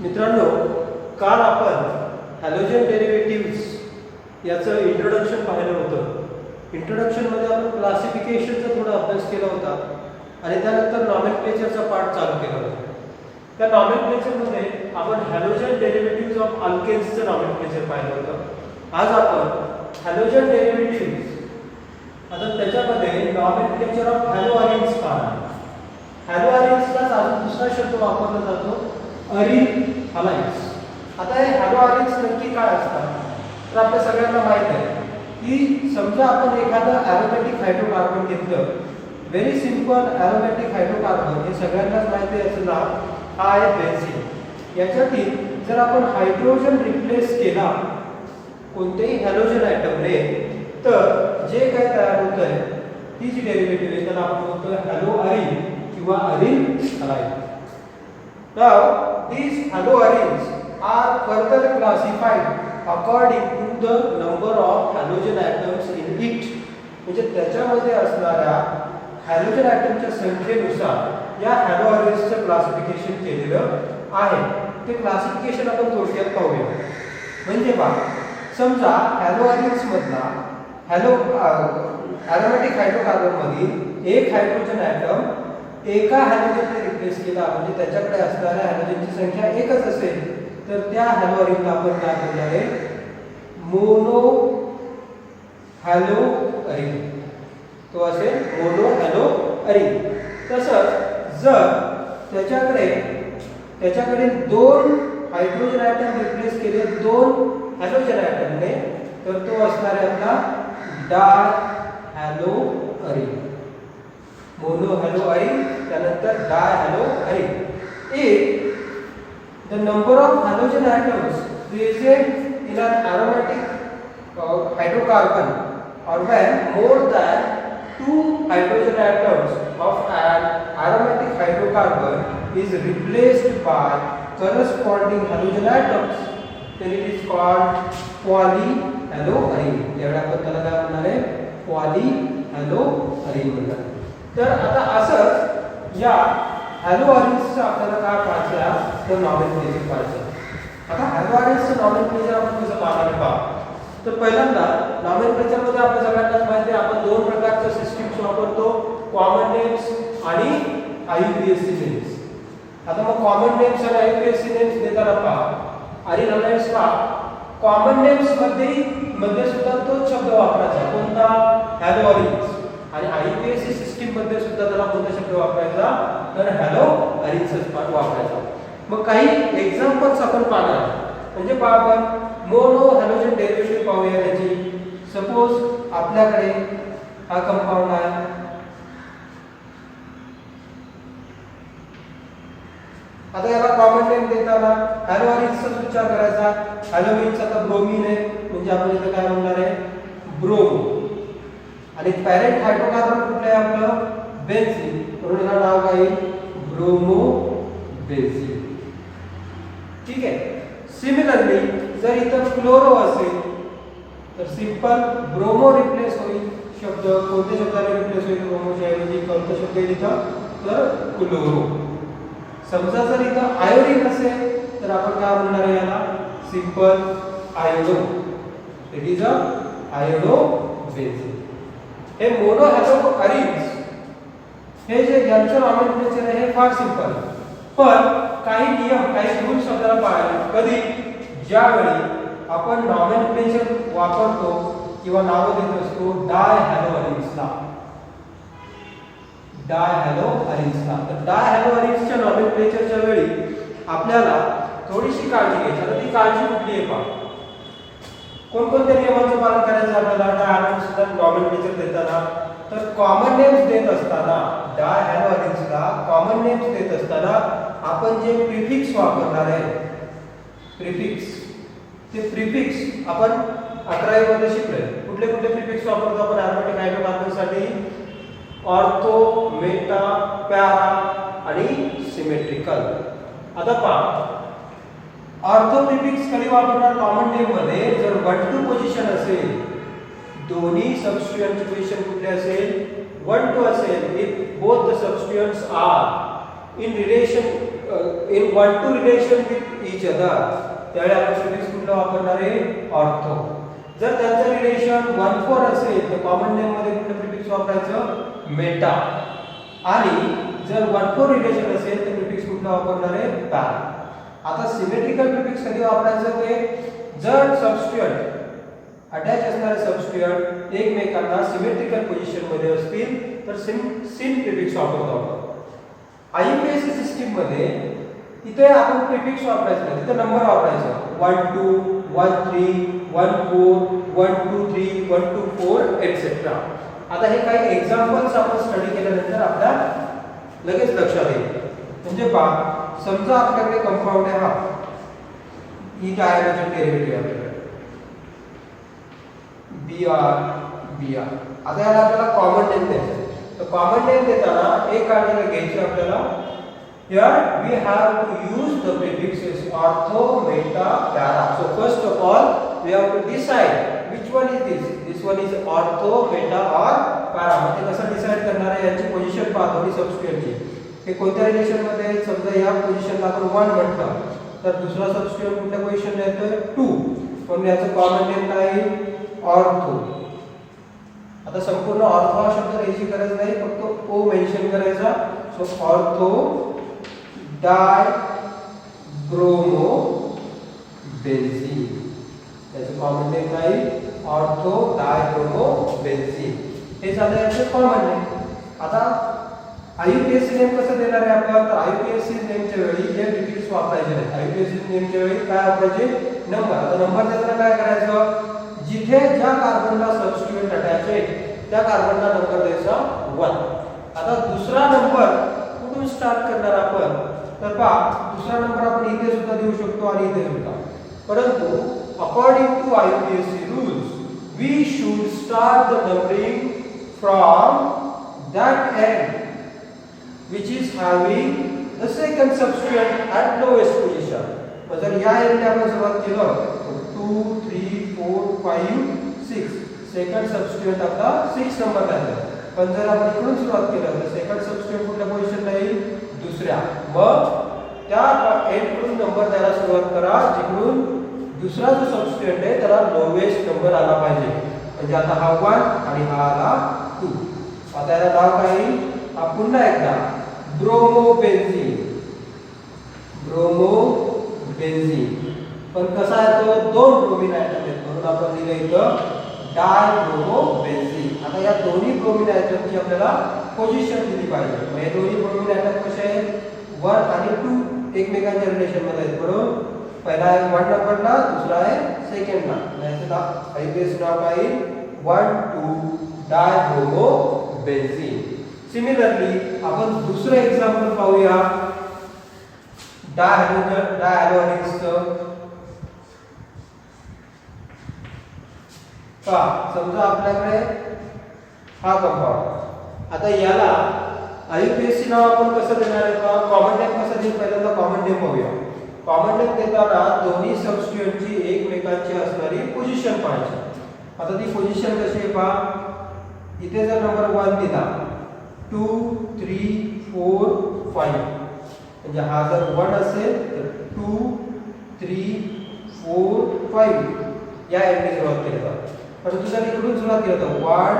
मित्रांनो, काल आपण हॅलोजन डेरिव्हेटिव्ह्ज याचं इंट्रोडक्शन पाहिलं होतं. इंट्रोडक्शनमध्ये आपण क्लासिफिकेशनचा थोडा अभ्यास केला होता आणि त्यानंतर नॉमेनक्लेचरचा पार्ट चालू केला होता. त्या नॉमेनक्लेचरमध्ये आपण हॅलोजन डेरिव्हेटिव्ह्ज ऑफ अल्केन्सचं नॉमेनक्लेचर पाहिलं होतं. आज आपण हॅलोजन डेरिव्हेटिव्ह्ज आता त्याच्यामध्ये नॉमेनक्लेचर ऑफ हॅलोअरिन्स पाहणार. हॅलोअरिन्सलाच अजून दुसरा शब्द वापरला जातो, अरिन हलाइन्स. आता हे हॅलोअरिन्स नक्की काय असतात तर आपल्या सगळ्यांना माहित आहे की समजा आपण एखादं ॲरोमॅटिक हायड्रोकार्बन घेतलं, व्हेरी सिंपल ॲरोमॅटिक हायड्रोकार्बन, हे सगळ्यांनाच माहिती आहे, याचं नाव हा आहे बेन्झीन. याच्यातील जर आपण हायड्रोजन रिप्लेस केला कोणतेही हॅलोजन आयटमने तर जे काय तयार होत आहे ती जी डेरिव्हेटिव्ह आहे त्याला आपण म्हणतो हॅलोअरिन किंवा अरिन halide. Now, these haloarines are further classified according to the number of halogen atoms in it. म्हणजे त्याच्यामध्ये असणाऱ्या हॅलोजन ॲटमच्या संख्येनुसार या हॅलोअरिन्सचं क्लासिफिकेशन केलेलं आहे. ते क्लासिफिकेशन आपण थोडक्यात पाहूया. म्हणजे पहा, समजा हॅलोअरिन्स मधला ॲरोमॅटिक हायड्रोकार्बन मधील एक हायड्रोजन ॲटम एका हॅलोजनने रिप्लेस केला, म्हणजे त्याच्याकडे असणाऱ्या हॅलोजनची संख्या एकच असेल तर त्या हॅलोअरिनला आपण काय म्हणणार आहे, मोनो हॅलोअरिन. तो असेल मोनो हॅलोअरिन. तसंच जर त्याच्याकडे दोन हायड्रोजन ॲटम रिप्लेस केले दोन हॅलोजन ॲटमने तर तो असणार आहे आपला डाय हॅलोअरिन. मोनो हॅलोअरिन त्यानंतर di haloarene. If the number of halogen atoms present in an aromatic hydrocarbon or when more than two hydrogen atoms of an aromatic hydrocarbon is replaced by corresponding halogen atoms then it is called polyhaloarine. यावेळी आपण त्याला काय म्हणणार आहे, पॉलीहॅलोअरिन म्हणणार. तर आता असं या हॅलोअरिन्सचं आपल्याला काय पाहायचं आहे तर नॉमेनक्लेचर पाहायचं. आता हॅलोअरिन्सचं नॉमेनक्लेचर आपण कसं पाहणार आहे पहा. तर पहिल्यांदा नॉमेनक्लेचरमध्ये आपल्या सगळ्यांनाच माहिती आहे आपण दोन प्रकारच्या सिस्टीम्स वापरतो, कॉमन नेम्स आणि IUPAC नेम्स. आता मग कॉमन नेम्स आणि IUPAC नेम्स देताना पहा, अरिन हलाइड्सला कॉमन नेम्स मध्ये सुद्धा तोच शब्द वापरायचा, कोणता, हॅलोअरिन्स. आणि IUPAC सिस्टीम मध्ये सुद्धा त्याला कोणता शब्द वापरायचा तर हॅलोअरिन्सच वापरायचा. मग काही एक्झाम्पल्स आपण पाहणार. म्हणजे पहा, आपण मोनो हॅलोजन डेरिव्हेटिव्ह पाहूया त्याची. सपोज आपल्याकडे हा कंपाऊंड आहे, आता याला कॉमन नेम देताना हॅलोअरिन्सचा विचार करायचा. हॅलोमिनचा आता ब्रोमीन आहे म्हणजे आपण इथे काय म्हणणार आहे, ब्रोमो. आणि पॅरेंट हायड्रोकार्बन कुठलं आहे आपलं, बेन्झीन, म्हणून याला नाव काय येईल, ब्रोमो बेन्झीन. ठीक आहे. सिमिलरली जर इथं क्लोरो असेल तर सिंपल ब्रोमो रिप्लेस होईल. शब्द कोणत्या शब्दाने रिप्लेस होईल, ब्रोमोच्या ऐवजी कोणता शब्द येईल इथं तर क्लोरो. समजा जर इथं आयोडीन असेल तर आपण काय म्हणणार आहे याला, simple iodo. It is a iodo benzene. हे मोनो हॅलोअरिन्स हे जे यांचं नॉमेनक्लेचर आहे हे फार सिंपल. पण काही नियम, काही रूल्स आपल्याला पाळावे. कधी, ज्यावेळी आपण नॉमेनक्लेचर वापरतो किंवा नावं देत असतो डाय हॅलोअरिन्सला, तर डाय हॅलोअरिन्सच्या नॉमेनक्लेचरच्या वेळी आपल्याला थोडीशी काळजी घ्यायची. आता ती काळजी कुठली आहे पहा. कोणकोणत्या नियमांचं पालन करायचं आपल्याला डाय हॅलोअरिन्सला नॉमेनक्लेचर देताना तर कॉमन नेम्स देत असताना, डाय हॅलोअरिन्सला कॉमन नेम्स देत असताना आपण जे प्रिफिक्स वापरणार आहे, ते प्रिफिक्स आपण 11वी मध्ये शिकलोय. कुठले प्रिफिक्स वापरतो आपण ॲरोमॅटिक हायड्रोकार्बनसाठी, ऑर्थो, मेटा, पॅरा आणि सिमेट्रिकल. आता पहा, ऑर्थो प्रिफिक्स कधी वापरणार कॉमन नेम मध्ये जर 1 to पोझिशन असेल, दोन्ही सबस्टिट्यूएंटची पोझिशन कुठली असेल, 1 to असेल, if both the substituents are in relation in one two relation with each other, त्यावेळी आपण प्रिफिक्स कुठला वापरणार आहे? ऑर्थो. जर त्यांचं रिलेशन 1-4 असेल तर कॉमन नेम मध्ये कुठलं प्रिफिक्स वापरायचं? मेटा. आणि जर 1-4 रिलेशन असेल तर प्रिफिक्स कुठला वापरणार आहे? पॅर. आता सिमेट्रिकल प्रिफिक्स कधी वापरायचं? ते जर सबस्टिट्यूएंट अटॅच असणारे सबस्टिट्यूएंट एकमेकांना सिमेट्रिकल पोझिशन मध्ये असतील तर सिन प्रिफिक्स वापरतो आपण. आययूपीएसी सिस्टीम मध्ये इथे आपण प्रिफिक्स वापरायचं नाही, तिथे नंबर वापरायचा 1 2 1 3 1 4 1 2 3 1 2 4 एटसेट्रा. आता हे काही एक्झाम्पल्स आपण स्टडी केल्यानंतर आपल्याला लगेच लक्षात येईल. म्हणजे पहा, समजा आपल्याकडे कंपाऊंड आहे, हा ही काय आहे? डेरिव्हेटिव्ह आपल्याकडे Br. आता याला आपल्याला कॉमन नेम द्यायचं. तर कॉमन नेम देताना एक काळजी घ्यायची आपल्याला. Here we have to use the prefixes ortho, meta, para. So first of all, we have to decide which one is this. This one is ortho, meta or para. म्हणजे कसं decide करणार आहे? याची पोझिशन पहा दोन्ही सबस्टिट्यूएंटची. हे कोणत्या relation मध्ये? समजा या पोझिशनला आपण 1 म्हटलं तर दुसरा सबस्टिट्यूएंट कुठल्या पोझिशनला येतोय? 2. म्हणून याचं कॉमन नेम काय आहे? ऑर्थो. आता संपूर्ण ऑर्थो हा शब्द लिहायची गरज नाही, फक्त ओ मेन्शन करायचा. सो ऑर्थो डाय ब्रोमो बेन्झीन. त्याचं कॉमन नेम काय? ऑर्थो डाय ब्रोमो बेन्झीन. हे झालं याचं कॉमन नेम. आता आययूपीएसी नेम कसं देणार आहे आपण? तर आययूपीएसी नेमच्या वेळी हे प्रिफिक्स वापरायचे नाही. आययूपीएसी नेमच्या वेळी काय वापरायचे? नंबर. आता नंबर देताना काय करायचं? जिथे ज्या कार्बनला सबस्टिट्यूएंट अटॅच आहे त्या कार्बनला नंबर द्यायचा 1. आता दुसरा नंबर कुठून स्टार्ट करणार आपण? तर पहा, दुसरा नंबर आपण इथे सुद्धा देऊ शकतो आणि इथे सुद्धा. परंतु according to IUPAC rules we should start the numbering from that end which is having the second substituent at lowest position. जर या एंडने आपण सुरुवात केलं 2 3 4 5 6, सेकंड सबस्टिट्यूएंट आपला 6 नंबर आहे. पण जर आपण इकडून सुरुवात केलं तर सेकंड सबस्टिट्यूएंट कुठल्या पोझिशनला येईल? दुसऱ्या. मग त्या एंड कडून नंबर द्यायला सुरुवात करा जिकडून दुसरा जो सबस्टिट्यूएंट आहे त्याला लोवेस्ट नंबर आला पाहिजे. म्हणजे आता हा 1 आणि हा आला 2. आता याला नाव काय येईल? हा पुन्हा एकदा ब्रोमोबेन्झीन. ब्रोमोबेन्झीन. पण कसा आहे तो? 2 ब्रोमीन ॲटम आहेत म्हणून आपण लिहिलं इथं डायब्रोमोबेन्झीन. आता या दोन्ही ब्रोमीन ॲटमची आपल्याला पोझिशन दिली पाहिजे. मग हे दोन्ही ब्रोमीन ॲटम कसे आहेत? 1 आणि 2 एकमेकांच्या रिलेशन मध्ये आहेत. म्हणून पहिला आहे 1 नंबरला, दुसरा आहे सेकंडला. याचं नाव आययूपीएसी नाव काय येईल? 1 2 डायब्रोमोबेन्झीन. सिमिलरली आपण दुसरं एक्झाम्पल पाहूया डायहॅलोजनचं. समजा आपल्याकडे हा कंपाऊंड. आता याला आययूपीएसी नाव आपण कसं देणार आहे? कॉमन नेम कसं देऊ? पहिल्यांदा कॉमन नेम पाहूया. कॉमन नेम देताना दोन्ही सबस्टिट्यूएंटची एकमेकांची असणारी पोझिशन पाहायची. आता ती पोझिशन कशी आहे पहा. इथे जर नंबर 1 दिला 2 3 4 5, म्हणजे हा जर 1 असेल तर 2 3 4 5 या एंडने सुरुवात केली जाते. परंतु जर इकडून सुरुवात केली तर 1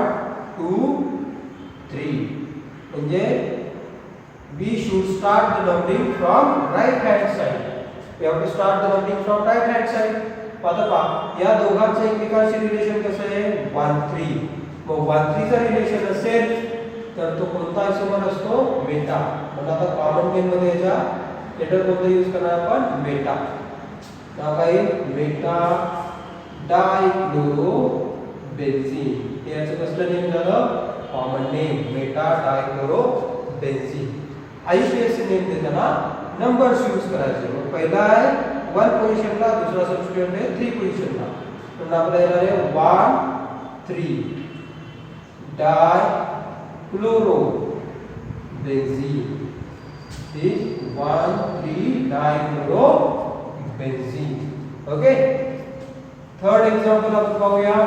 2 3, म्हणजे we should start the numbering from right hand side. We have to start the numbering from right hand side. आता पहा, या दोघांचं एकमेकांशी रिलेशन कसं आहे? 1 3. मग 1 3 चा रिलेशन असेल तर तो कोणता आयसोमर असतो? मेटा. म्हणजे आता कॉमन नेम मध्ये याचा लेटर कोणता यूज करणार आपण? मेटा. नाव काय? Meta dichloro benzene. हे याचं कसलं नेम झालं? Common name meta dichloro benzene. IUPAC name देताना नंबर्स यूज करायचे. मग पहिला आहे 1 पोझिशनला, दुसरा सबस्टिट्यूएंट आहे 3 पोझिशनला. म्हणून आपल्याला येणार आहे 1 3 डायक्लोरो benzene. Is 1 3 डायक्लोरो benzene. Okay. Third example आपण पाहूया.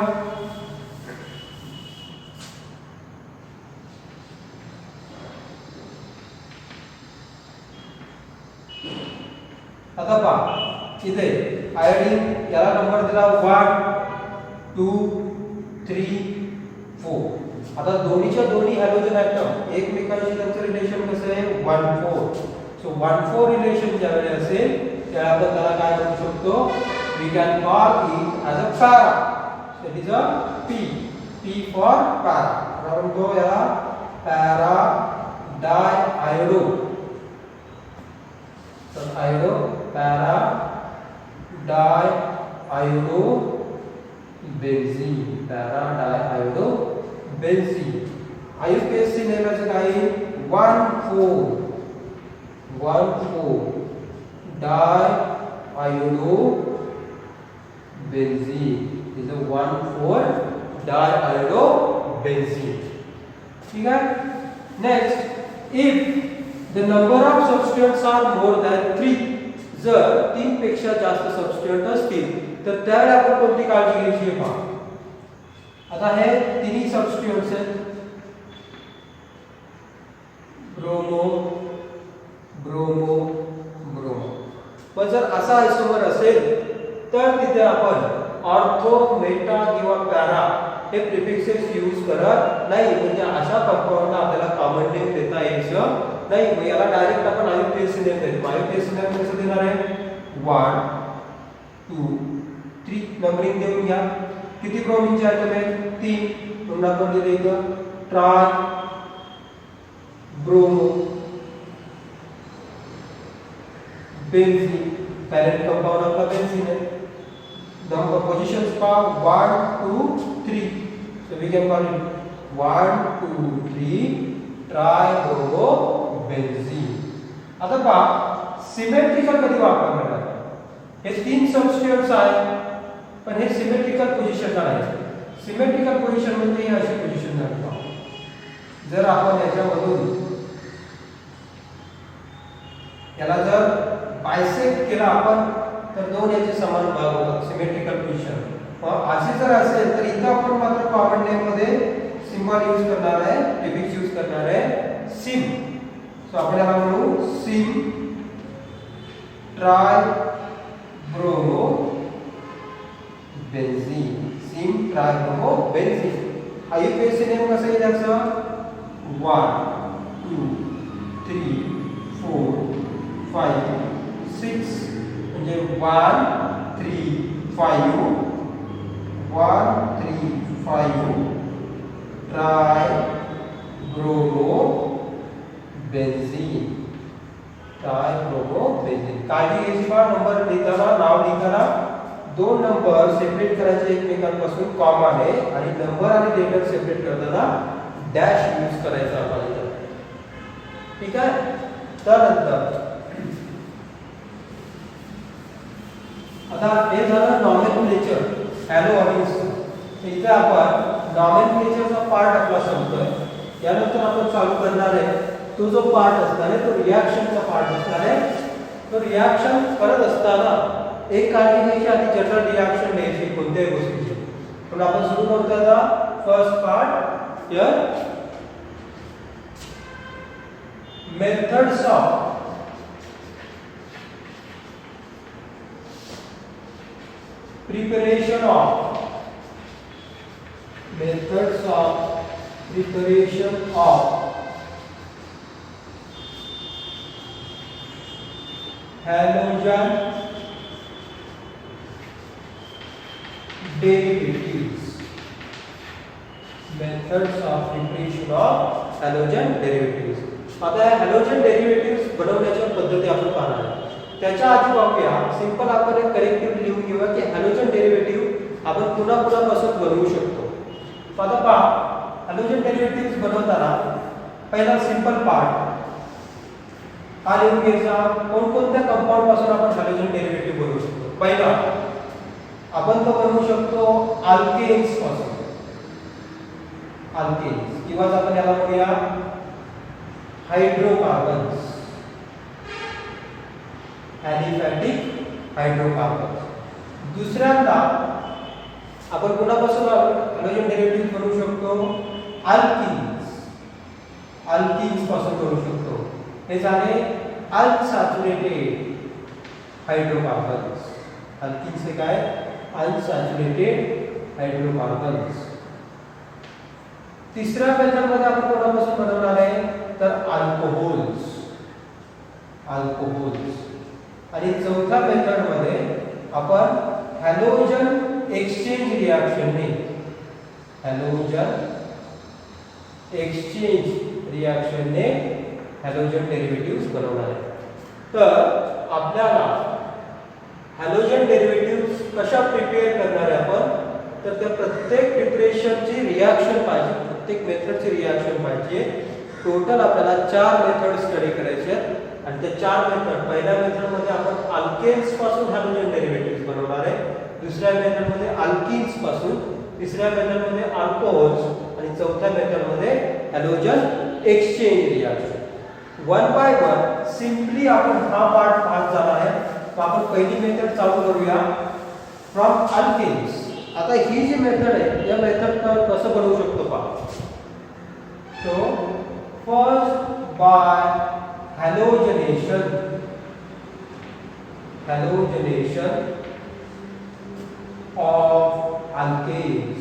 आता पहा इथे आयोडीन याला नंबर दिला 1 2 3 4. आता दोन्हीच्या दोन्ही हॅलोजन ॲटम एकमेकांशी त्यांचं रिलेशन कसं आहे 1 4. सो 1 4 रिलेशन ज्यावेळी असेल त्यावेळी आपण त्याला काय म्हणू शकतो, we can call it as a para. It is a P for para. आपण म्हणतो याला पॅरा डायआयोडो. तर iodo para diiodo benzene. Para diiodo benzene. IUPAC नेमचं काय 1 4 diiodo benzene. Is a 1 4 diiodo benzene. ठीक आहे. Next, if the number of substituents are more than 3, जर 3 पेक्षा जास्त सबस्टिट्यूएंट असतील तर त्यावेळी आपण कोणती काळजी घ्यायची आहे पहा. आता हे तिन्ही सबस्टिट्यूएंट्स आहेत, ब्रोमो ब्रोमो ब्रोमो. पण जर असा आयसोमर असेल तर तिथे आपण ऑर्थो, मेटा किंवा पॅरा हे प्रिफिक्सेस यूज करत नाही. म्हणजे अशा कंपाऊंडला आपल्याला कॉमन नेम देता यायचं नाही. मग याला डायरेक्ट आपण आयुपीएससी नेम देतो. आयुपीएससी नेम कसं देणार आहे 1 2 3 नंबरिंग देऊन घ्या. किती ब्रोमिनचे आयटम आहेत 3. म्हणून आपण दिले इथं try bromo benzene. Parent compound आपला बेन्झीन आहे. नंबर पोझिशन्स पहा 1 2 3. So we can call it 1 2 3 try bromo benzene. आता पहा सिमेट्रिकल कधी वापरणार आहे. हे 3 सबस्टिट्यूएंट्स आहेत पण हे सिमेट्रिकल पोझिशनला आहे. सिमेट्रिकल पोझिशन म्हणजे ही अशी पोझिशन आहे. जर आपण याच्यामधून याला जर बायसेक्ट केला आपण तर दोन याचे समान भाग होतात. सिमेट्रिकल पोझिशन अशी जर असेल तर इथं आपण मात्र कॉमन नेम मध्ये सिम्बॉल यूज करणार आहे, प्रिफिक्स यूज करणार आहे सिम. सो आपण याला म्हणू sym tri bromo benzene. Sym tri bromo benzene. IUPAC name कसं आहे त्याचं 1 2 3 4 5 6 म्हणजे 1 3 5 1 3 5 try bromo benzene. Try bromo benzene. काळजी घ्यायची बा नंबर लिहिताना, नाव लिहिताना 2 नंबर सेपरेट करायचे एकमेकांपासून कॉमा आहे आणि नंबर आणि लेटर सेपरेट करताना डॅश यूज करायचा आपण इथं. ठीक आहे. त्यानंतर आता हे झालं नॉमेनक्लेचर हॅलोऑर्गॅनिझम. इथे आपण नॉमेनक्लेचरचा पार्ट आपला संपतोय. यानंतर आपण चालू करणार आहे तो जो पार्ट असणार आहे तो रिॲक्शनचा पार्ट असणार आहे. तो रिॲक्शन करत असताना एक काळजी घ्यायची आधी जनरल रिॲक्शन घ्यायची कोणत्याही गोष्टीची. पण आपण सुरू करतो आता first part here methods of preparation of methods of preparation of halogen derivatives. Methods of preparation of halogen derivatives. आता या हॅलोजन डेरिव्हेटिव्ह्ज बनवण्याच्या पद्धती आपण पाहणार आहोत. त्याच्या आधी पाहूया सिंपल आपण एक करेक्टिव्ह लिहून घेऊया की हॅलोजन डेरिव्हेटिव्ह आपण पुन्हा पासून बनवू शकतो. आता पहा हॅलोजन डेरिव्हेटिव्ह्ज बनवताना पहिला सिंपल पार्ट हा लिहून घ्यायचा. कोणकोणत्या कंपाऊंड पासून आपण हॅलोजन डेरिव्हेटिव्ह बनवू शकतो. पहिला आपण तो बनवू शकतो अल्केन्स पासून. अल्केन्स किंवा आपण याला म्हणूया हायड्रोकार्बन्स. Aliphatic hydrocarbons. दुसऱ्यांदा आपण कोणापासून हॅलोजन डेरिव्हेटिव्ह बनवू शकतो अल्किन्स. अल्किन्स पासून बनवू शकतो. हे झाले अनसॅच्युरेटेड हाइड्रोकार्बन्स. अल्किन्स काय अनसॅच्युरेटेड हायड्रोकार्बन्स. तिसऱ्या मेथडमध्ये आपण कोणापासून बनवणार आहे तर अल्कोहोल्स. आणि चौथ्या मेथडमध्ये आपण हॅलोजन एक्सचेंज रिॲक्शनने हॅलोजन डेरिव्हेटिव्ह्ज बनवणार आहे. तर आपल्याला हॅलोजन डेरिव्हेटिव्ह्ज कशा प्रिपेअर करणार आहे आपण तर त्या प्रत्येक प्रिपरेशनची रिॲक्शन पाहिजे, प्रत्येक मेथडची रिॲक्शन पाहिजे. टोटल आपल्याला 4 मेथड स्टडी करायचे आहेत आणि त्या 4 मेथड पहिल्या मेथडमध्ये आपण अल्केन्स पासून हॅलोजन डेरिव्हेटिव्ह्ज बनवणार आहे, दुसऱ्या मेथडमध्ये अल्किन्स पासून, तिसऱ्या मेथडमध्ये अल्कोहोल्स आणि चौथ्या मेथडमध्ये halogen exchange reaction. One by one simply आपण हा पार्ट पाहत जाणार आहे. तर आपण पहिली मेथड चालू करूया फ्रॉम अल्किन्स. आता ही जी मेथड आहे या मेथड कसं बनवू शकतो पहा. तो फर्स्ट बाय हॅलोजनेशन ऑफ अल्केन्स.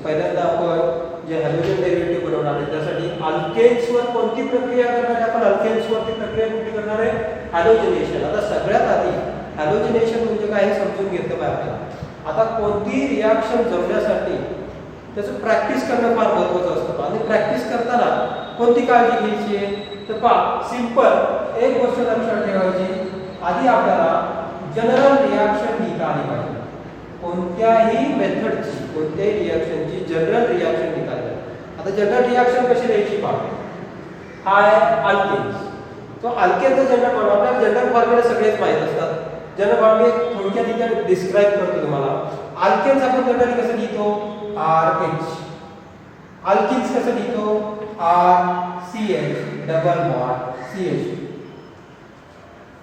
पहिल्यांदा आपण जे हॅलोजन डेरिव्हेटिव्ह बनवणार आहे त्यासाठी अल्केन्सवर कोणती प्रक्रिया करणार आहे आपण. अल्केन्सवरती प्रक्रिया कुठली करणार आहे हॅलोजनेशन. आता सगळ्यात आधी हॅलोजनेशन म्हणजे काय हे समजून घेतलं पाहिजे आपल्याला. आता कोणती रिॲक्शन जमण्यासाठी त्याचं प्रॅक्टिस करणं फार महत्त्वाचं असतं आणि प्रॅक्टिस करताना कोणती काळजी घ्यायची आहे तर पहा सिंपल एक गोष्ट लक्षात ठेवायची. आधी आपल्याला जनरल रिॲक्शन लिहिता आली पाहिजे. कोणत्याही मेथडची कोणत्याही रिॲक्शनची जनरल रिॲक्शन लिहिता आली. आता जनरल रिॲक्शन कशी लिहायची पहा. हाय अल्केन्स. तो अल्केनचा जनरल फॉर्म्युला आपल्याला जनरल फॉर्म्युला सगळेच माहित असतात. जनरल फॉर्म्युला थोडक्यात इथे डिस्क्राइब करतो तुम्हाला. अल्केन्स आपण जनरली कसं लिहितो RH. अल्किन्स कसं लिहितो RCH डबल बॉन्ड CH.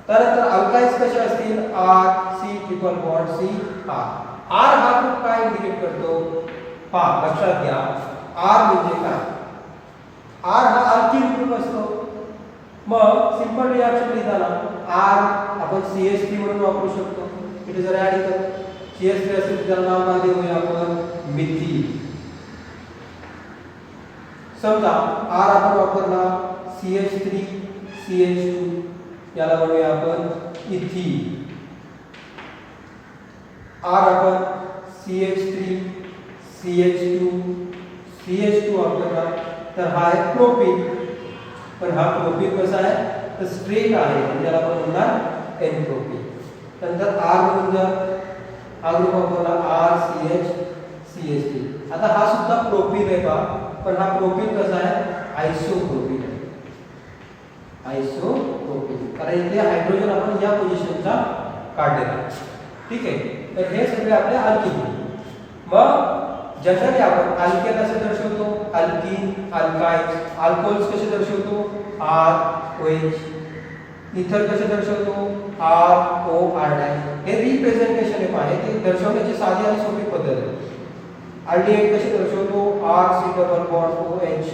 त्यानंतर अल्काइन्स कसे असतील RC triple bond CR. R हा ग्रुप काय इंडिकेट करतो पहा लक्षात घ्या. R म्हणजे काय R हा अल्किन ग्रुप असतो. मग सिंपल रिॲक्शन लिहिताना R आपण CH3 म्हणून वापरू शकतो. इथे जर ऍड करू CH3 असेल त्याला नाव काय देऊया आपण मिथिल. समजा R आपण वापरला CH3 CH2 याला म्हणूया आपण इथिल. R आपण CH3 CH2 CH2 वापरला तर हा आहे प्रोपीन. पण हा प्रोपीन कसा आहे तर स्ट्रेट आहे म्हणजे त्याला आपण म्हणणार एन प्रोपीन. नंतर R म्हणून जर हा ग्रुप वापरला RCH CH3. आता हा सुद्धा प्रोपीन आहे का पण हा प्रोपीन कसा आहे आयसोप्रोपीन आहे. आयसोप्रोपीन कारण इथे हायड्रोजन आपण या पोझिशनचा काढलेला. ठीक आहे. तर हे सगळे आपले अल्किन. मग जनरली आपण अल्केन असे दर्शवतो अल्किन अल्काइन्स. अल्कोहोल्स कसे दर्शवतो ROH. इथर कसे दर्शवतो ROR'. हे रिप्रेझेंटेशन आहे ते दर्शवण्याची साधी आणि सोपी पद्धत आहे. अल्डिहाइड कसे दर्शवतो RC डबल बॉन्ड OH.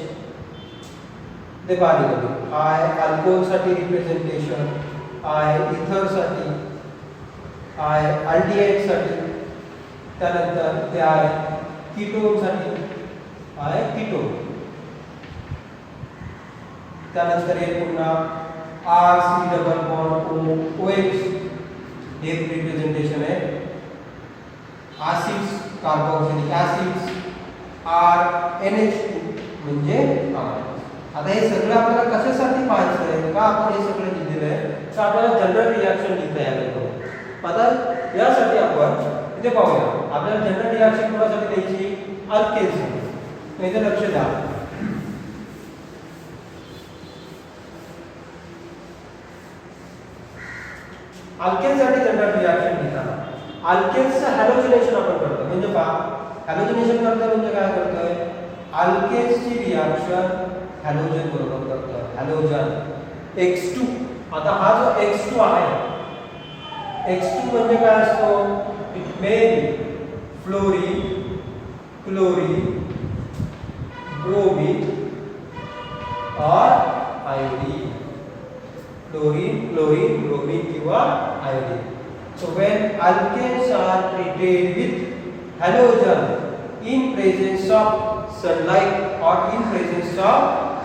ते पाहिलं कधी आय अल्कोहोल साठी रिप्रेझेंटेशन आय इथर साठी आय अल्डिहाइड साठी त्यानंतर ते आहे कीटोन साठी आहे कीटोन. त्यानंतर हे पुन्हा RC डबल बॉन्ड OH हे रिप्रेझेंटेशन आहे. ऍसिड्स कार्बोक्सिलिक ऍसिड्स RNH2 म्हणजे आता हे सगळं आपल्याला कशासाठी पाहायचं आहे का आपण हे सगळं लिहिलेलं आहे तर आपल्याला जनरल रिॲक्शन लिहिता यायला. आता यासाठी आपण इथे पाहूया आपल्याला जनरल रिॲक्शन कोणासाठी द्यायची अल्केन्स. इथे लक्ष द्या. अल्केनसाठी जनरल रिॲक्शन लिहिताना अल्केन्सचं हॅलोजनेशन आपण करतो. म्हणजे पहा हॅलोजनेशन करतो म्हणजे काय करतोय अल्केन्सची रिॲक्शन हॅलोजन बरोबर करतोय. Halogen X2. आता हा जो X2 आहे X2 म्हणजे काय असतो it may be fluorine chlorine bromine और आयोडीन. क्लोरीन, क्लोरीन, ब्रोमीन किंवा iodine. So when alkanes are treated with halogen in presence of sunlight or in presence of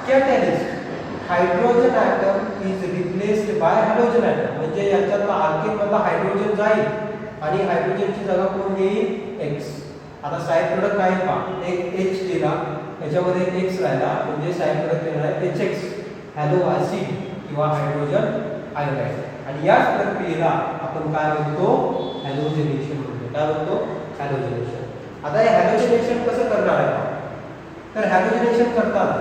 catalyst, hydrogen atom is replaced by halogen atom. म्हणजे याच्यातला alkane मधला hydrogen जाईल आणि हायड्रोजनची जागा कोण घेईल? X. आता साइड प्रोडक्ट काय पहा, एक H दिला, याच्यामध्ये एक X राहिला, म्हणजे साइड प्रोडक्ट येणार आहे HX, हॅलो ऍसिड किंवा हायड्रोजन आयोडाइड. आणि याच प्रक्रियेला आपण काय म्हणतो? हॅलोजनेशन म्हणतो. काय म्हणतो? हॅलोजनेशन. आता हे हॅलोजनेशन कसं करणार आहे? तर हॅलोजनेशन करताना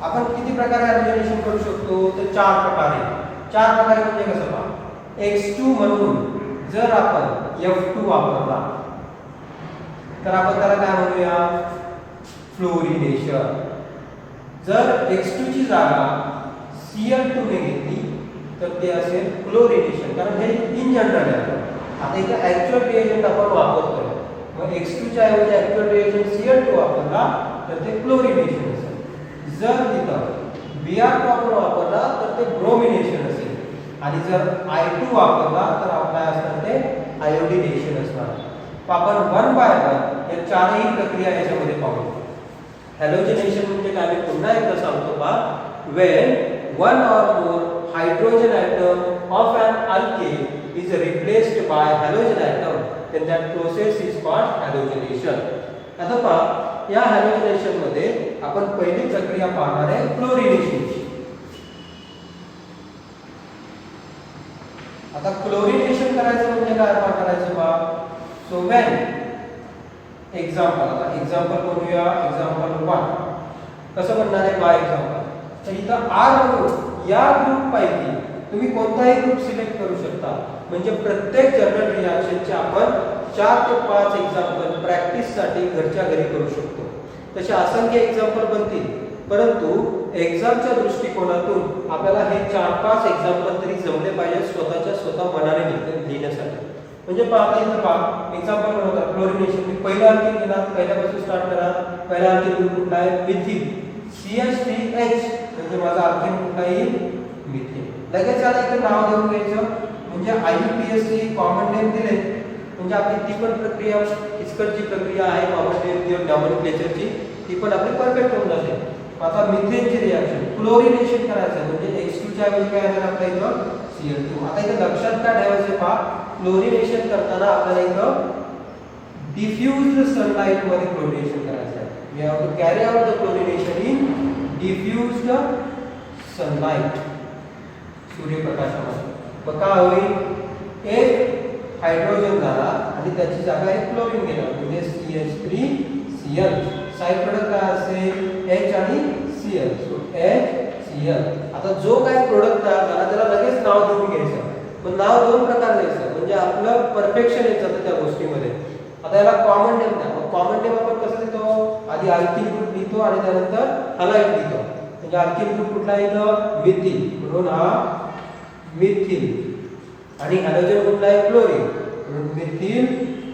आपण किती प्रकारे हॅलोजनेशन करू शकतो? तर 4 प्रकारे. 4 प्रकारे म्हणजे कसं पहा, X2 म्हणून जर आपण F2 वापरला तर आपण त्याला काय म्हणूया? फ्लोरिनेशन. जर X2 ची जागा Cl2 ने घेतली तर ते असेल क्लोरिनेशन, कारण हे इन जनरल आहे. आता इथे ऍक्च्युअल रिएजंट आपण वापरतोय, मग X2 च्या ऐवजी ऍक्च्युअल रिएजंट Cl2 वापरला तर ते क्लोरिनेशन असेल. जर तिथं Br2 आपण वापरला तर ते ब्रोमिनेशन असेल, आणि जर I2 वापरला तर आपल्याला असणार ते आयोडिनेशन असणार. आपण 1 बाय 1 या चारही प्रक्रिया याच्यामध्ये पाहू. हॅलोजनेशन म्हणजे काय? मी पुन्हा एकदा सांगतो पहा. when one or more hydrogen atom of an alkane is replaced by halogen atom, then that process is called halogenation. आता पहा, या हॅलोजनेशन मध्ये आपण पहिली प्रक्रिया पाहणार आहे क्लोरिनेशनची. आता क्लोरिनेशन करायचं म्हणजे काय करायचं पहा. सो व्हेन एक्झाम्पल, आता एक्झाम्पल बनवूया. एक्झाम्पल 1 कसं बनणार आहे? Bye example. तर इथं R म्हणून या ग्रुप पैकी तुम्ही कोणताही ग्रुप सिलेक्ट करू शकता. म्हणजे प्रत्येक जनरल रिएक्शनचे आपण 4 ते 5 एक्झाम्पल प्रॅक्टिस साठी घरच्या घरी करू शकतो. तसे असंख्य एक्झाम्पल बनतील, परंतु एक्झामच्या दृष्टिकोनातून आपल्याला हे 4-5 एक्झाम्पल तरी जमले पाहिजे स्वतःच्या स्वतः मनाने लिहिण्यासाठी. म्हणजे पाहता इथं पहा, एक्झाम्पल बनवता क्लोरिनेशन. मी पहिला अल्केन घेणार, पहिल्यापासून स्टार्ट करा. पहिला अल्केन ग्रुप कुठला आहे? मिथिल. CH3H म्हणजे माझा अल्केन कुठला येईल? मिथिल. लगेच याला इथे नाव देऊन घ्यायचं. म्हणजे IUPAC कॉमन नेम दिले म्हणजे आपली ती पण प्रक्रिया, इस्कटची प्रक्रिया आहे कॉमन नेम देऊन नॉमेनक्लेचरची, ती पण आपली परफेक्ट होऊन जाते. आता मिथेनची रिएक्शन क्लोरिनेशन करायचं म्हणजे X2 च्या ऐवजी काय येणार आपल्या इथं? Cl2. आता इथे लक्षात काय ठेवायचं पहा, क्लोरिनेशन करताना आपल्याला इथं डिफ्यूज्ड सनलाइट मध्ये क्लोरिनेशन करायचं आहे. We have to carry out the chlorination in diffused sunlight, सूर्यप्रकाशामध्ये. मग काय होईल? एक हायड्रोजन झाला आणि त्याची जागा एक क्लोरीन घेणार म्हणजे CH3Cl. साइड प्रोडक्ट काय असेल? H आणि Cl. So HCl. आता जो काय प्रोडक्ट तयार झाला त्याला लगेच नाव देऊन घ्यायचं. पण नाव 2 प्रकार द्यायचं म्हणजे आपलं परफेक्शन येत जातं त्या गोष्टीमध्ये. आता याला कॉमन नेम द्या. मग कॉमन नेम आपण कसं देतो? आधी अल्किल ग्रुप लिहितो आणि त्यानंतर हलाइड लिहितो. म्हणजे अल्किल ग्रुप कुठला येतो? मिथिल, म्हणून हा मिथिल. आणि हॅलोजन कुठला आहे? क्लोरीन, म्हणून मिथिल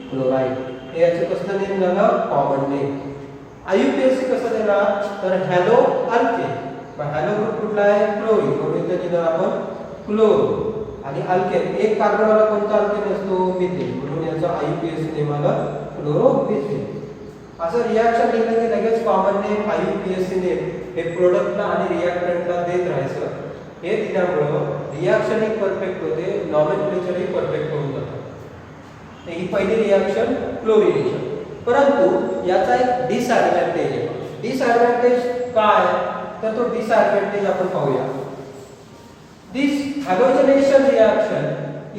क्लोराइड. हे याचं कसं नेम झालं? Common name. IUPAC कसं देणार? तर हॅलो अल्केन. मग हॅलो ग्रुप कुठला आहे? क्लोरीन, म्हणून इथे दिलं आपण क्लोरो. आणि अल्केन एक कार्बन वाला कोणता अल्केन असतो? मिथेन, म्हणून याचा IUPAC नेम आलं क्लोरोमिथेन. असं रिएक्शन लिहिलं की लगेच कॉमन नेम IUPAC नेम हे प्रोडक्टला आणि रिएक्टंटला देत राहायचं. हे दिल्यामुळं रिएक्शन ही परफेक्ट होते, नॉमेनक्लेचर ही परफेक्ट होऊन जातं. ही पहिली रिएक्शन क्लोरिनेशन. परंतु याचा एक डिसएडव्हांटेज आहे. डिसएडव्हांटेज काय? तर तो डिसएडव्हांटेज आपण पाहूया. This halogenation reaction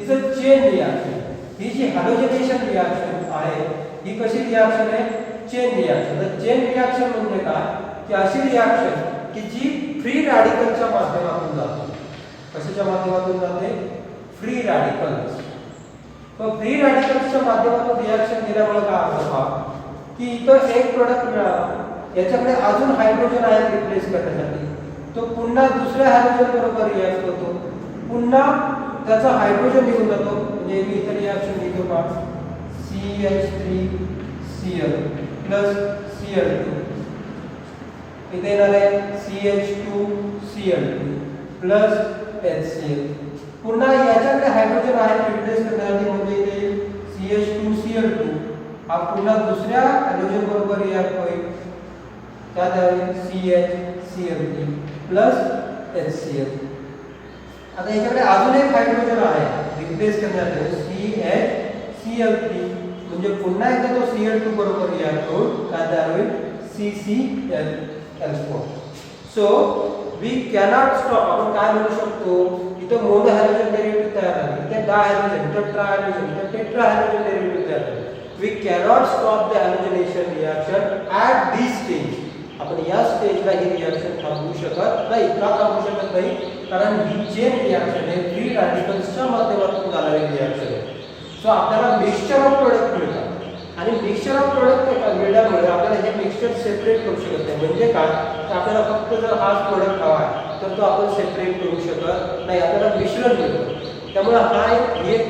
is a chain reaction. ही जी हॅलोजनेशन रिएक्शन आहे ही कशी रिएक्शन आहे? Chain reaction. तर चेन रिएक्शन म्हणजे काय? की अशी रिएक्शन की जी फ्री रॅडिकलच्या माध्यमातून जाते. कशाच्या माध्यमातून जाते? Free radicals. तो फ्री रॅडिकल्सच्या माध्यमातून रिएक्शन केल्यामुळे काय होतं पहा, की इथं एक प्रोडक्ट मिळाला, याच्याकडे अजून हायड्रोजन आयन रिप्लेस करण्यासाठी तो पुन्हा दुसऱ्या हायड्रोजन बरोबर रिएक्ट होतो, पुन्हा त्याचा हायड्रोजन निघून जातो. म्हणजे मी इथे रिएक्शन लिहितो पहा, CH3Cl प्लस Cl2. इथे येणार आहे CH2Cl2 प्लस HCl. पुन्हा याच्याकडे हायड्रोजन आहे रिप्लेस करण्यासाठी म्हणजे इथे CH2Cl2 हा पुन्हा दुसऱ्या हायड्रोजन बरोबर रिॲक्ट होईल, त्यात CHCl3 प्लस HCl. आता याच्याकडे अजून एक हायड्रोजन आहे रिप्लेस करण्यासाठी CHCl3 म्हणजे पुन्हा एकदा तो Cl2 बरोबर रिॲक्ट होईल, काय तयार होईल CCl4. So we cannot stop. आपण काय म्हणू शकतो, इथं मोनो हॅलोजन डेरिव्हेटिव्ह तयार झाले, इथे डायहॅलोजन, टेट्रा हॅलोजन, इथे टेट्रा हॅलोजन डेरिव्हेटिव्ह तयार झाले. We cannot stop the halogenation reaction at this stage. आपण या स्टेजला ही रिएक्शन थांबवू शकत नाही. का थांबवू शकत नाही? कारण ही चेन रिएक्शन आहे, फ्री रॅडिकल्सच्या माध्यमातून जाणारी रिएक्शन आहे. सो आपल्याला मिक्सचर ऑफ प्रोडक्ट मिळतात आणि मिक्सचर ऑफ प्रोडक्ट मिळाल्यामुळे आपल्याला हे मिक्सचर सेपरेट करू शकत नाही. म्हणजे काय, तर आपल्याला फक्त जर हाच प्रोडक्ट हवा आहे तर तो आपण सेपरेट करू शकत नाही, आपल्याला मिश्रण मिळतं. त्यामुळे हा एक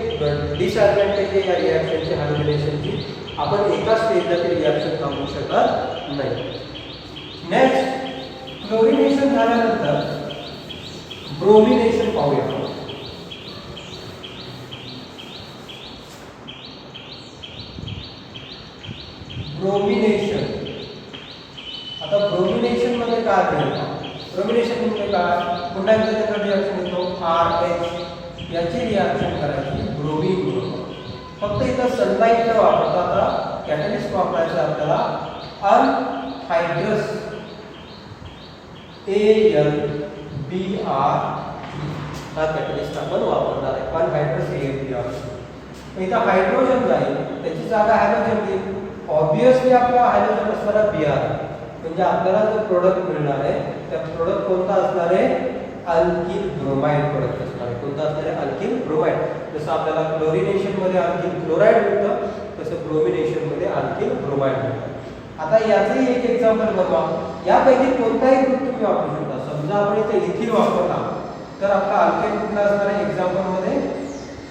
डिसएडव्हान्टेज आहे या रिएक्शनची, हॅलोजनेशनची. आपण एका स्टेजला ती रिएक्शन थांबवू शकत नाही. नेक्स्ट, क्लोरिनेशन झाल्यानंतर ब्रोमिनेशन पाहूया. ब्रोमिनेशन. आता ब्रोमिनेशन मध्ये काय होईल? ब्रोमिनेशन म्हणजे काय? पुन्हा एकदा त्याचा रिएक्शन येतो RH, याची रिएक्शन करायची ब्रोमीन बरोबर. फक्त इथं सनलाइट न वापरता आता कॅटलिस्ट वापरायचं आपल्याला अनहायड्रस AlBr हा कॅटलिस्ट आपण वापरणार आहे. अनहायड्रस AlBr. इथं हायड्रोजन जाईल, त्याची जागा हॅलोजन घेईल. ऑब्वियसली आपला हायड्रोजन असणारा Br, म्हणजे आपल्याला जो प्रोडक्ट मिळणार आहे त्या प्रोडक्ट कोणता असणार आहे? अल्किल ब्रोमाइड प्रोडक्ट असणार आहे. कोणता असणार आहे? Alkyl bromide. जसं आपल्याला क्लोरिनेशन मध्ये अल्किल क्लोराइड मिळतं, तसं ब्रोमिनेशन मध्ये अल्किल ब्रोमाइड मिळतं. आता याचंही एक एक्झाम्पल बनवा. यापैकी कोणताही ग्रुप तुम्ही वापरू शकता. समजा आपण इथे इथिल वापरला तर आपला अल्केन कुठला असणार आहे एक्झाम्पल मध्ये?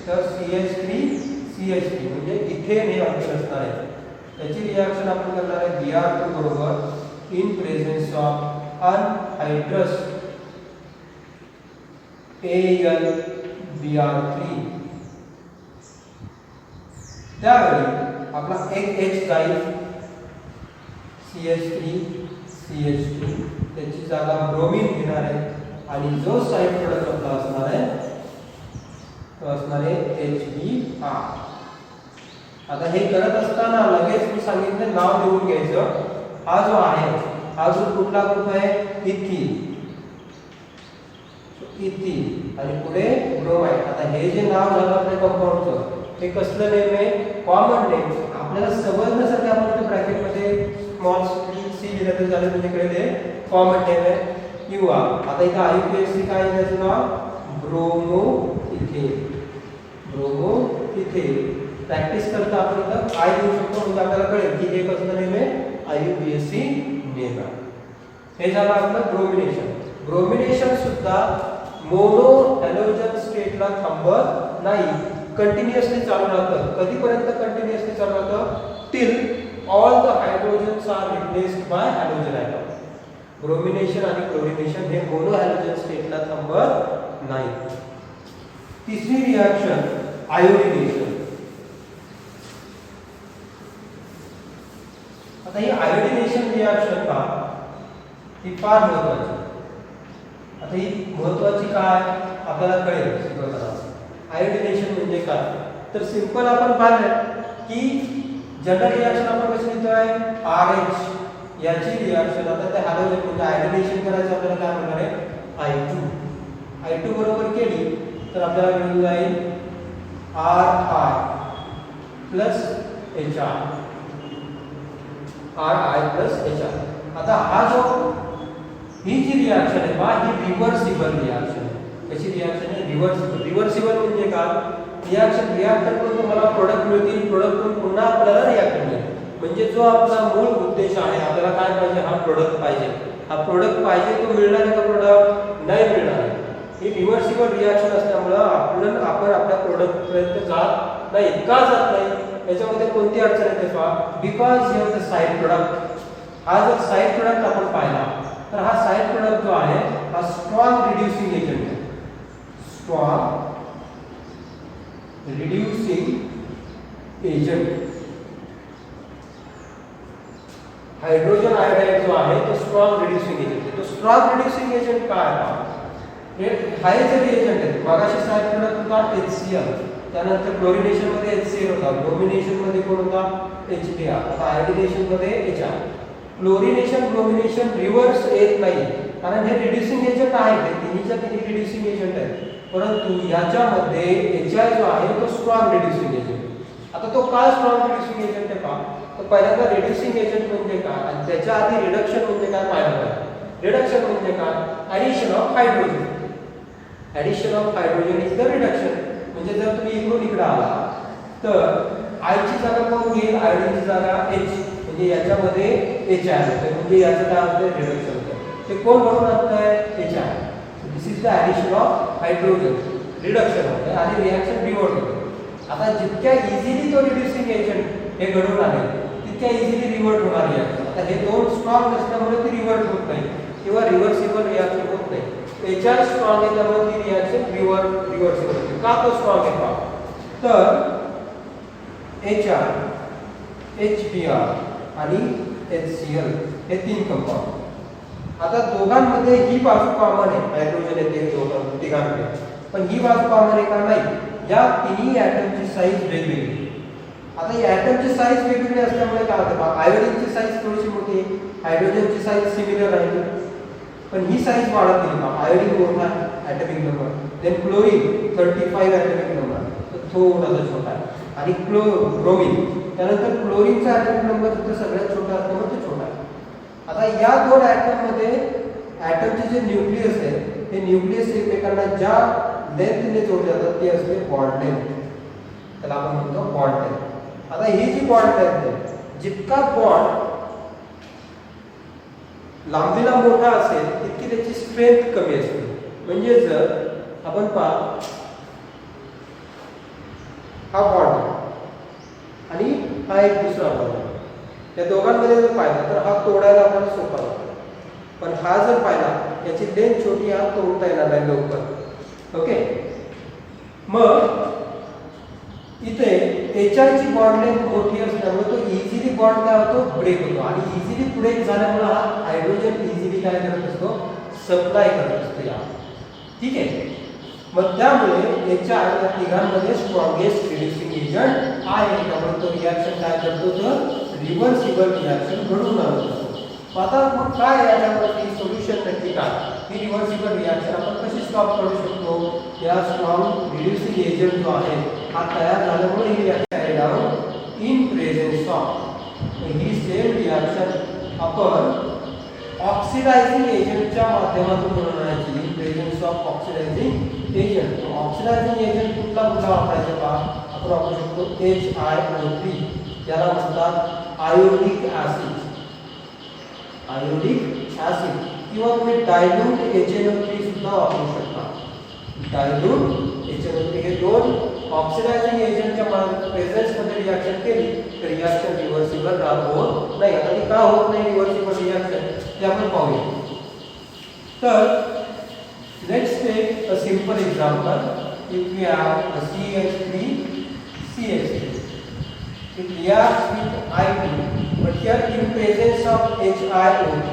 तर CH3CH3 म्हणजे इथेन हे अल्केन असणार आहे. त्याची रिएक्शन आपण करणार आहे Br2 बरोबर इन प्रेझेन्स ऑफ अनहायड्रस AlBr3. त्यावेळी आपला एक H जाईल CH3CH2, त्याची जागा ब्रोमीन घेणार आहे आणि जो साइड प्रोडक्ट आपला असणार आहे तो असणार आहे HBr. आता हे करत असताना लगेच मी सांगितलं नाव लिहून घ्यायचं. हा जो आहे हा जो कुठला ग्रुप आहे? इथिल. इथिल आणि पुढे ब्रोमाइड. आता हे जे नाव झालं आपल्या कंपाऊंडचं हे कसलं नेम आहे? Common name. आपल्याला समजण्यासाठी आपण इथे ब्रॅकेट मध्ये स्मॉल सी लिहिलं तर झालं, तुमच्याकडे ते कॉमन नेम आहे UR. आता इथे IUPAC काय आहे त्याचं नाव? Bromo ethane. Bromo ethane. Practice करता आपण इथं I लिहू शकतो, म्हणजे आपल्याला कळेल की हे कसलं नेम आहे? IUPAC नेम आहे. हे झालं आपलं ब्रोमिनेशन. ब्रोमिनेशन सुद्धा मोनो हॅलोजन स्टेटला थांबत नाही, कंटिन्युअसली चालू राहतं. कधीपर्यंत कंटिन्युअसली चालू राहतं? Till all the hydrogens are replaced by halogen atom. Bromination आणि क्लोरिनेशन हे मोनो हॅलोजन स्टेटला थांबत नाही. तिसरी रिएक्शन आयोडिनेशन. आता ही आयोडिनेशन रिएक्शन का ही फार महत्त्वाची. आता ही महत्त्वाची काय आपल्याला कळेल शिकवताना. आयोडिनेशन म्हणजे काय? तर सिंपल आपण पाहिलं की जनरल रिएक्शन आपण कशी लिहितोय? RH याची रिएक्शन आता त्या हॅलोजन म्हणजे आयोडिनेशन करायचं आपल्याला काय म्हणणार आहे? I2 बरोबर केली तर आपल्याला मिळून जाईल RI plus HR. RI plus HR. आता हा जो ही जी रिएक्शन आहे बा ही रिव्हर्सिबल रिएक्शन आहे. कशी रिएक्शन आहे? रिव्हर्सिबल. रिव्हर्सिबल म्हणजे काय? रिएक्शन रिएक्टर कडून तुम्हाला प्रोडक्ट मिळतील, प्रोडक्ट कडून पुन्हा आपल्याला रिएक्टर मिळेल. म्हणजे जो आपला मूळ उद्देश आहे, आपल्याला काय पाहिजे? हा प्रोडक्ट पाहिजे. हा प्रोडक्ट पाहिजे तो मिळणार आहे का? प्रोडक्ट नाही मिळणार आहे. ही रिव्हर्सिबल रिएक्शन असल्यामुळे आपण आपल्या प्रोडक्ट पर्यंत जात नाही. का जात नाही? याच्यामध्ये कोणती अडचण येते पहा? Because you have the side product. हा जर साइड प्रोडक्ट आपण पाहिला तर हा साइड प्रोडक्ट जो आहे हा स्ट्रॉंग रिड्यूसिंग एजंट आहे. strong reducing agent. Hydrogen iodide जो आहे तो स्ट्रॉंग रिड्युसिंग एजंट आहे. तो स्ट्रॉंग रिड्युसिंग एजंट काय आहे? हे हाय जे रिएजंट आहे मगाशी सांगितलं होता HCl, त्यानंतर क्लोरिनेशन मध्ये HCl होता, ब्रोमिनेशन मध्ये कोण होता HBr, आता आयोडिनेशन मध्ये HR. क्लोरिनेशन ब्रोमिनेशन रिव्हर्स येत नाही कारण हे रिड्युसिंग एजंट आहे, ते तिन्हीच्या तिन्ही रिड्युसिंग एजंट आहेत, परंतु याच्यामध्ये HI जो आहे तो स्ट्रॉंग रिड्युसिंग एजंट. आता तो काय स्ट्रॉंग रिड्युसिंग एजंट आहे का? तर पहिल्यांदा रिड्युसिंग एजंट म्हणजे काय आणि त्याच्या आधी रिडक्शन म्हणजे काय पाहिलं पाहिजे. रिडक्शन म्हणजे काय? Addition of hydrogen. Addition of hydrogen is the reduction. म्हणजे जर तुम्ही इकडून इकडे आला तर I ची जागा कोण घेईल? आयोडीनची जागा H, म्हणजे याच्यामध्ये HI होते, म्हणजे याचं काय होतं? रिडक्शन होतं. ते कोण घडून आणतंय? HI. This is the addition of hydrogen. Reduction होतं आणि रिॲक्शन रिव्हर्ट होते. आता जितक्या इझिली तो रिड्युसिंग एजंट हे घडून आले तितक्या इझिली रिव्हर्ट होणार रिॲक्शन. आता हे दोन स्ट्रॉंग नसल्यामुळे ती रिव्हर्ट होत नाही किंवा रिव्हर्सिबल रिॲक्शन होत नाही. HI स्ट्रॉंग आहे त्यामुळे ती रिॲक्शन रिव्हर्सिबल होते. का तो स्ट्रॉंग आहे का? तर HR, HBr आणि HCl हे तीन कंपाऊंड. आता दोघांमध्ये ही बाजू कॉमन आहे, हायड्रोजन येते दोघांमध्ये तिघांमध्ये, पण ही बाजू कॉमन आहे का? नाही. या तिन्ही ॲटमची साईज वेगवेगळी. आता या ॲटमची साईज वेगवेगळी असल्यामुळे काय होतं? आयोडीनची साईज थोडीशी मोठी आहे, हायड्रोजनची साईज सिमिलर राहिली, पण ही साईज वाढत गेली का? आयोडीन मोठा atomic number, then chlorine 35 atomic number, तर थोडासा छोटा आहे, आणि ब्रोमीन त्यानंतर क्लोरीनचा ॲटॉमिक नंबर तिथे सगळ्यात छोटा असल्यामुळे तो छोटा आहे. आता या दोन ॲटममध्ये ॲटमचे जे न्यूक्लियस आहे हे न्यूक्लियस एकमेकांना ज्या लेंथने जोडले जातात ते असते बॉन्ड लेंथ, त्याला आपण म्हणतो बॉन्ड लेंथ. आता ही जी बॉन्ड लेंथ आहे, जितका बॉन्ड लांबीला मोठा असेल तितकी त्याची स्ट्रेंथ कमी असते. म्हणजे जर आपण पहा हा बॉन्ड आणि हा एक दुसरा बॉन्ड, या दोघांमध्ये जर पाहिलं तर हा तोडायला आपल्याला सोपा जातो, पण हा जर पाहिला याची लेंथ छोटी, हा तोडता येणार नाही लवकर. ओके, मग इथे HI ची बॉन्ड लेंथ मोठी असल्यामुळे तो इझिली बॉन्ड काय होतो? ब्रेक होतो, आणि इझिली ब्रेक झाल्यामुळे हा हायड्रोजन इझिली काय करत असतो? सप्लाय करत असतो या. ठीक आहे, मग त्यामुळे HI या तिघांमध्ये स्ट्रॉंगेस्ट रिड्युसिंग एजंट आहे, त्यामुळे तो रिॲक्शन काय करतो? तर रिव्हर्सिबल रिॲक्शन घडवून आणतो. आता मग काय याच्यावरती सोल्युशन नक्की काय? ही रिव्हर्सिबल रिॲक्शन आपण कशी स्टॉप करू शकतो? या स्ट्रॉंग रिड्युसिंग एजंट जो आहे हा तयार झाल्यामुळे ही reaction carry out in presence of ही सेम रिॲक्शन आपण ऑक्सिडायझिंग एजंटच्या माध्यमातून बनवण्याची. In presence of oxidising agent. Oxidising agent कुठला वापरायचा का? आपण वापरू शकतो HiO3, याला म्हणतात आयोडिक ऍसिड. आयोडिक ऍसिड किंवा तुम्ही डायल्यूट HNO3 सुद्धा वापरू शकता. डायल्यूट HNO3 हे दोन ऑक्सिडायझिंग एजंटच्या प्रेझेन्स मध्ये रिॲक्शन केली तर रिॲक्शन रिव्हर्सिबल होत नाही. आता ती का होत नाही रिव्हर्सिबल रिॲक्शन ते आपण पाहूया. तर let's take a simple example. If we have a CH3CH3, it reacts with I2 but here in presence of HiO3.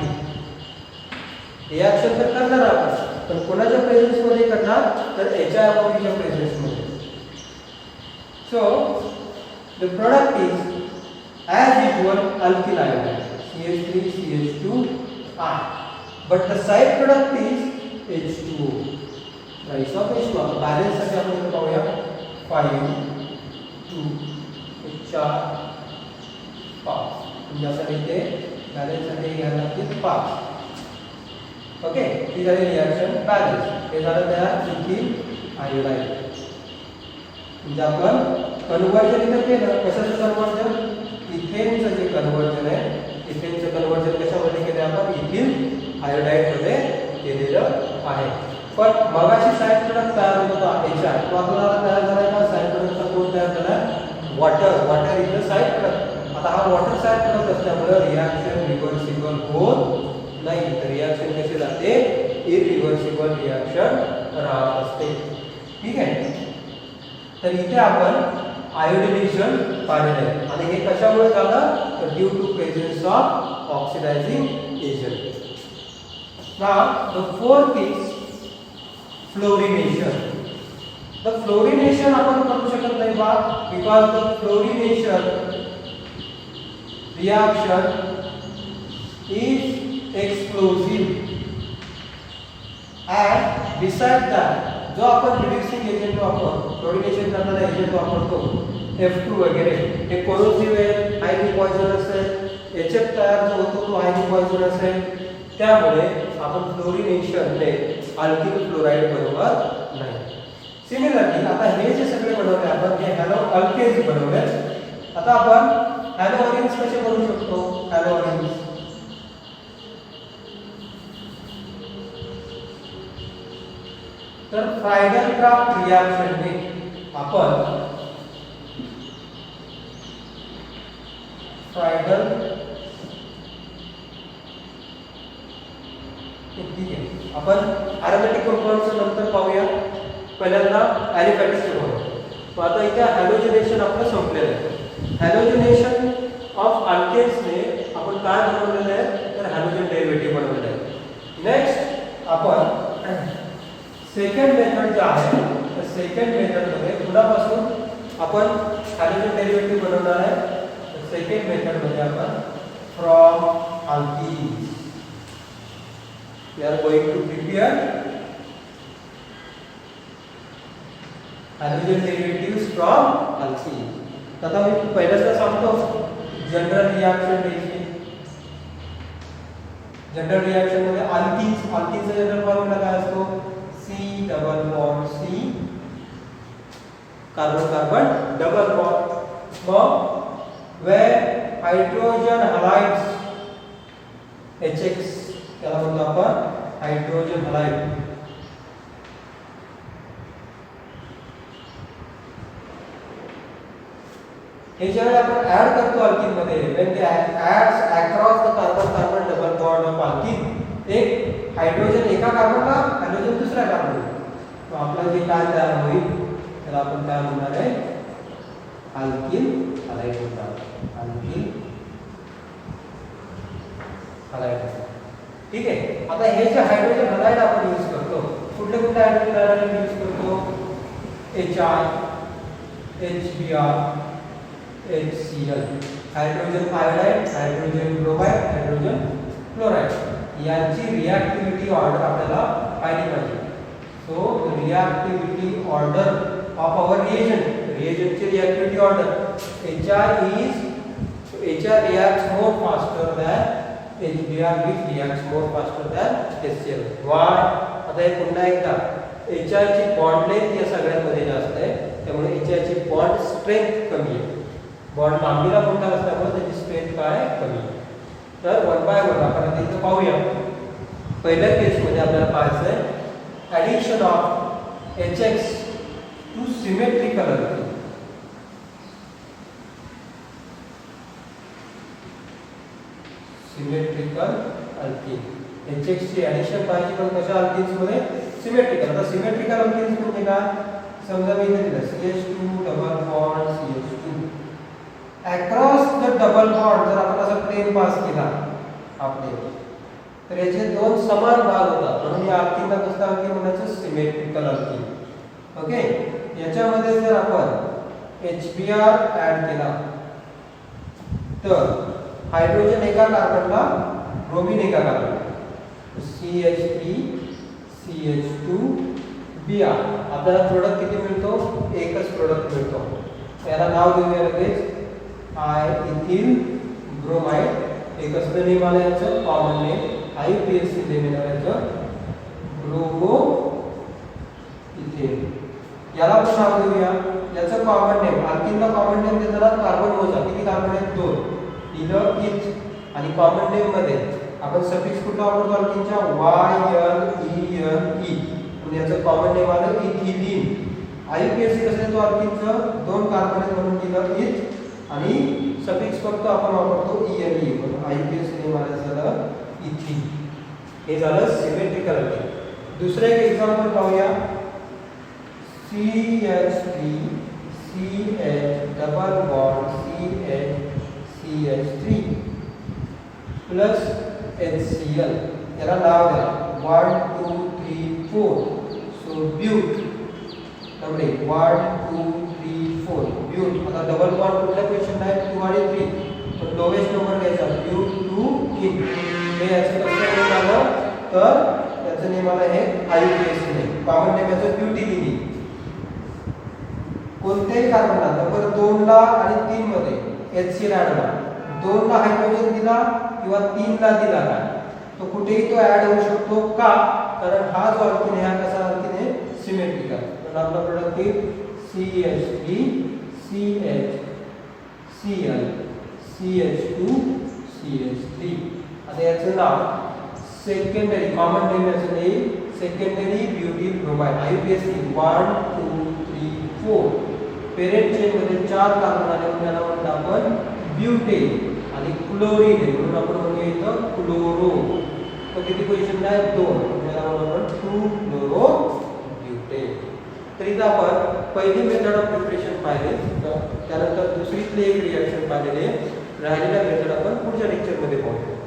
Reaction तर करणार आपण, पण कोणाच्या प्रेझेन्स मध्ये करणार? तर HiO3 च्या प्रेझेन्स मध्ये. So the product is as usual alkyl iodide CH3CH2I, but the side product is H2O. Rise of H2O. Balance साठी आपण इथे पाहूया 5 2 4 5. यासाठी इथे बॅलन्स साठी घ्यायला लागतील 5. ओके, ही झाली रिॲक्शन बॅलन्स. हे झालं तयार इथिल आयोडाईड. म्हणजे आपण कन्व्हर्जन इथं केलं. कशाचं कन्व्हर्जन? इथेनचं जे कन्व्हर्जन आहे, इथेनचं कन्व्हर्जन कशामध्ये केलं? आपण इथिल आयोडाईड मध्ये केलेलं आहे. पण मगाशी साइड प्रोडक्ट तयार होत होता HI, तो आपल्याला तयार झाला का? साइड प्रोडक्टचा कोण तयार झाला? Water. Water is the side product. आता हा वॉटर साइड प्रोडक्ट असल्यामुळे रिॲक्शन रिव्हर्सिबल होत नाही. तर रिॲक्शन कशी जाते? इरिव्हर्सिबल रिॲक्शन राहत असते. ठीक आहे. तर इथे आपण आयोडिनेशन पाहिलेलं आहे आणि हे कशामुळे झालं तर due to presence of oxidising agent. Now the fourth is fluorination. The fluorination आपण करू शकत नाही बा because the fluorination reaction is explosive and besides that जो आपण रिड्युसिंग एजंट वापरतो फ्लोरिनेशन करणारा एजंट वापरतो F2 वगैरे हे कोरोसिव्ह आहे, हायली पॉइझनस आहे. HF तयार जो होतो तो हायली पॉइझनस आहे. त्यामुळे आपण फ्लोरिनेशनने अल्किल फ्लोराईड बरोबर नाही. सिमिलरली आता हे जे सगळे बनवले आपण हे हॅलो अल्केन्स बनवले. आता आपण हॅलोअरिन्स कसे बनवू शकतो. हॅलोअरिन्स तर फ्रायडल-क्राफ्ट रिएक्शनने आपण फ्रायडल ठीक आहे आपण अरोमॅटिक कंपाऊंडचं नंतर पाहूया. पहिल्यांदा ॲलिफॅटिक्स बनवू. मग आता इथे हॅलोजिनेशन आपलं संपलेलं आहे. हॅलोजिनेशन ऑफ अल्केन्सने आपण काय बनवलेलं आहे तर हॅलोजन डेरिव्हेटिव्ह बनवलेलं आहे. नेक्स्ट आपण सेकंड मेथड जे आहे तर सेकंड मेथडमध्ये पुन्हापासून आपण हॅलोजन डेरिव्हेटिव्ह बनवणार आहे. तर सेकंड मेथडमध्ये आपण from alkenes we are going to prepare halogen derivatives from alkenes. आता मी पहिल्यांदा सांगतो जनरल रिएक्शन देखील. जनरल रिएक्शन मध्ये अल्कीन्सचा जनरल फॉर्म्युला काय असतो C double bond C carbon carbon double bond. मग where hydrogen halides HX त्याला म्हणतो आपण हायड्रोजन हलाइड. हे ज्यावेळी आपण ऍड करतो अल्कीन मध्ये when they adds across the carbon carbon double bond of alkene एक हायड्रोजन एका कार्बनला हायड्रोजन दुसऱ्या कार्बनला तो आपलं जे काय तयार होईल त्याला आपण काय म्हणणार आहे अल्किल हलाइड म्हणतात. Alkyl halide. ठीक आहे. आता हे जे हायड्रोजन हलाइड आपण यूज करतो कुठले कुठले हायड्रोजन हलाइड यूज करतो HI HBr HCl hydrogen iodide hydrogen bromide hydrogen chloride यांची रिएक्टिव्हिटी ऑर्डर आपल्याला पाहिली पाहिजे. So reactivity order of our रिएजंटची reactivity order HR reacts more faster than HBr which reacts more faster than HCl. why आता हे पुन्हा एकदा HR ची बॉन्ड लेंथ या सगळ्यांमध्ये जास्त आहे त्यामुळे HR ची बॉन्ड स्ट्रेंथ कमी आहे. बॉन्ड लांबीला मोठा असल्यामुळे त्याची स्ट्रेंथ काय कमी आहे. तर वन बाय वन आपण आता इथे पाहूया. पहिल्या केसमध्ये आपल्याला पाहायचं आहे addition of HX two symmetrical alkyne. Symmetrical alkyne HX ची ॲडिशन पाहिजे पण कशा अल्कीन्स मध्ये सिमेट्रिकल. आता सिमेट्रिकल अल्कीन्स म्हणजे काय समजा मी इथे दिलं CH2 double bond CH2 across the double bond जर आपण असा प्लेन पास केला आपले तर याचे दोन समान भाग होतात म्हणून या अल्कीनला कसं अल्कीन म्हणायचं सिमेट्रिकल अल्कीन. ओके. याच्यामध्ये जर आपण HBr ऍड केला तर हायड्रोजन एका कार्बनला ब्रोमीन एका कार्बनला CH3 CH2 Br आपल्याला प्रोडक्ट किती मिळतो एकच प्रोडक्ट मिळतो. याला नाव देऊया लगेच I इथिल ब्रोमाइड. एक असं नेम आलं याचं कॉमन नेम IUPAC नेम याचं ब्रोमो इथेन. याला पण नाव देऊया याचं कॉमन नेम अल्कीनला कॉमन नेम देताना कार्बन मोजा किती कार्बन आहेत दोन दिलं इथ आणि कॉमन नेम मध्ये आपण सफिक्स कुठला वापरतो अल्कीनच्या YNENE म्हणजे याचं कॉमन नेम आलं इथिलीन. IUPAC कसं आहे तो अल्कीनचं दोन कार्बन आहेत म्हणून दिलं इथ आणि सफिक्स फक्त आपण वापरतो ENE म्हणून IUPAC नेम आलं झालं इथिन. हे झालं सिमेट्रिकल अल्कीन. दुसरं एक एक्झाम्पल पाहूया CH3 CH double bond CH3 plus HCl याला नाव द्या 1 2 3 4 सो ब्यूट डबल 1 2 3 4 ब्यूट आता डबल बॉन्ड कुठल्या पोझिशनला आहे 2 आणि 3 तर लोवेस्ट नंबर घ्यायचा ब्यूट 2 इन हे याचं कसं नेम आलं तर याचं नेम आलं हे IUPAC नेम कॉमन नेम याचं ब्यूटिलिनी कोणत्याही कार्बनला नंबर 2 ला आणि 3 मध्ये HCl ऍड करा 2 ला हायड्रोजन दिला किंवा 3 ला दिला का तो कुठेही तो ऍड होऊ शकतो का कारण हा जो अल्केन आहे हा कसा अल्केन आहे सिमेट्रिकल तर आपला प्रोडक्ट आहे CH3 CH Cl CH2 CH3 आता याचं नाव सेकंडरी कॉमन नेम याचं name secondary butyl bromide IUPAC 1 2 3 4 parent chain मध्ये 4 कार्बन आले म्हणून याला म्हणतो आपण ब्युटेन आणि क्लोरीन आहे म्हणून आपण म्हणूया इथं क्लोरो तर किती पोझिशन आहे 2 याला म्हणतो आपण 2 क्लोरो ब्युटेन तर इथं आपण पहिली मेथड ऑफ प्रिपरेशन पाहिले त्यानंतर दुसरीतले एक रिएक्शन पाहिलेले राहिलेल्या मेथड आपण पुढच्या लेक्चर मध्ये पाहू